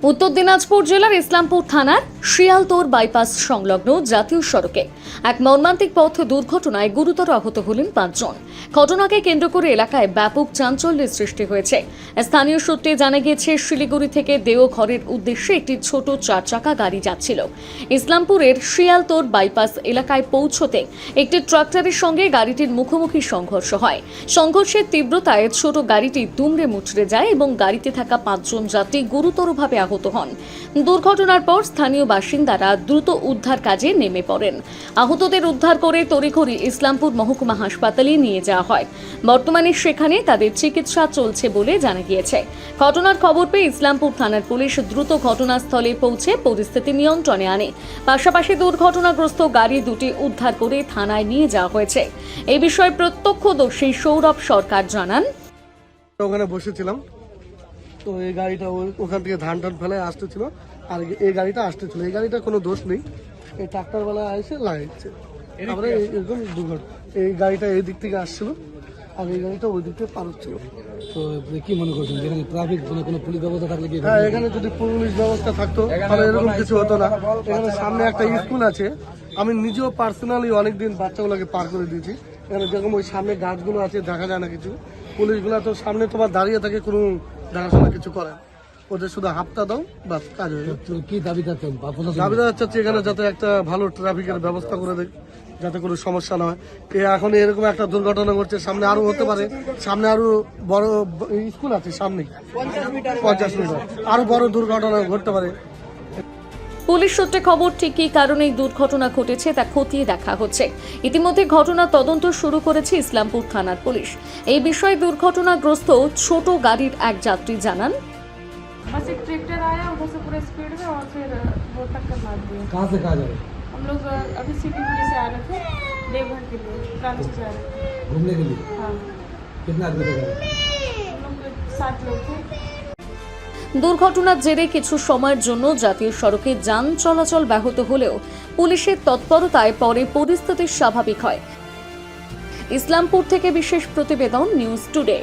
উত্তর দিনাজপুর জেলার ইসলামপুর থানার শিয়ালতোর বাইপাস সংলগ্ন জাতীয় সড়কে এক মর্মান্তিক পথ দুর্ঘটনায় গুরুতর আহত হলেন 5 জন। ঘটনাকে কেন্দ্র করে এলাকায় ব্যাপক চাঞ্চল্যের সৃষ্টি হয়েছে। স্থানীয় সূত্রে জানা গিয়েছে, শিলিগুড়ি থেকে দেওঘরের উদ্দেশ্যে একটি ছোট 4 চাকা গাড়ি যাচ্ছিল। ইসলামপুরের শিয়ালতোর বাইপাস এলাকায় পৌঁছতে একটি ট্রাক্টরের সঙ্গে গাড়িটির মুখোমুখি সংঘর্ষ হয়। সংঘর্ষের তীব্রতায় ছোট গাড়িটি দুমড়ে মুচড়ে যায় এবং গাড়িতে থাকা 5 জন যাত্রী গুরুতরভাবে আহত হন। দুর্ঘটনার পর স্থানীয় বাসিন্দারা দ্রুত উদ্ধার কাজে নেমে পড়েন। আহতদের উদ্ধার করে তড়িঘড়ি ইসলামপুর মহকুমা হাসপাতালে নিয়ে যাওয়া হয়। বর্তমানে সেখানে তাদের চিকিৎসা চলছে বলে জানা গিয়েছে। ঘটনার খবর পেয়ে ইসলামপুর থানার পুলিশ দ্রুত ঘটনাস্থলে পৌঁছে পরিস্থিতি নিয়ন্ত্রণে আনে। পাশাপাশি দুর্ঘটনাগ্রস্ত গাড়ি দুটি উদ্ধার করে থানায় নিয়ে যাওয়া হয়েছে। এই বিষয়ে প্রত্যক্ষদর্শী সৌরভ সরকার জানান, ওখানে বসেছিলাম, তো এই গাড়িটা ওখান থেকে ধান টান ফেলে আসতেছিল, আর এই গাড়িটা আসতেছিল। এই গাড়িটা কোনো দোষ নেই, এই ট্রাক্টরওয়ালা এসে লাগাচ্ছে। তারপরে এরকম দুর্ঘটনা, এই গাড়িটা এই দিক থেকে আসছিল আর এই গাড়িটা ওই দিক থেকে পার হচ্ছিল। তো কি মনে করছেন, যেখানে ট্রাফিক কোনো পুলিশ ব্যবস্থা থাকলে কি? হ্যাঁ, এখানে যদি পুলিশ ব্যবস্থা থাকতো তাহলে এরকম কিছু হতো না। এখানে সামনে একটা স্কুল আছে, আমি নিজেও পার্সোনালি অনেকদিন বাচ্চাগুলোকে পার করে দিয়েছি। এখানে যেরকম ওই সামনে গাছগুলো আছে, দেখা যায় না কিছু। পুলিশগুলো তো সামনে তোমার দাঁড়িয়ে থাকে, কোনো দেখাশোনা কিছু করে না। ওদের শুধু হাতটা দাও, বাস কাজ হয়ে যায়। কি দাবি চাচ্ছেন? দাবিদার চাচ্ছি এখানে যাতে একটা ভালো ট্রাফিকের ব্যবস্থা করে দেয়, যাতে কোনো সমস্যা না হয়। এখন এরকম একটা দুর্ঘটনা ঘটছে, সামনে আরো হতে পারে। সামনে আরো বড় স্কুল আছে, সামনে 50 মিটার আরো বড় দুর্ঘটনা ঘটতে পারে। পুলিশ সূত্রে খবর, ঠিক কী কারণে এই দুর্ঘটনা ঘটেছে তা খতিয়ে দেখা হচ্ছে। ইতিমধ্যে ঘটনা তদন্ত শুরু করেছে ইসলামপুর থানার পুলিশ। এই বিষয়ে দুর্ঘটনাগ্রস্ত ছোট গাড়ির এক যাত্রী জানান, बस एक ट्रैक्टर आया उधर से पूरे स्पीड में और फिर वो टक्कर मार दिया। कहाँ से कहाँ जा रहे? हम लोग अभी सिटीगुड़ी से आ रहे थे देवघर के लिए, रांची से आ रहे थे। घूमने के लिए? हाँ, कितने आदमी थे? हम लोग 7 लोग थे। দুর্ঘটনার জেরে কিছু সময়ের জন্য জাতীয় সড়কে যান চলাচল ব্যাহত হলেও পুলিশের তৎপরতায় পরে পরিস্থিতি স্বাভাবিক হয়। ইসলামপুর থেকে বিশেষ প্রতিবেদন, নিউজ টুডে।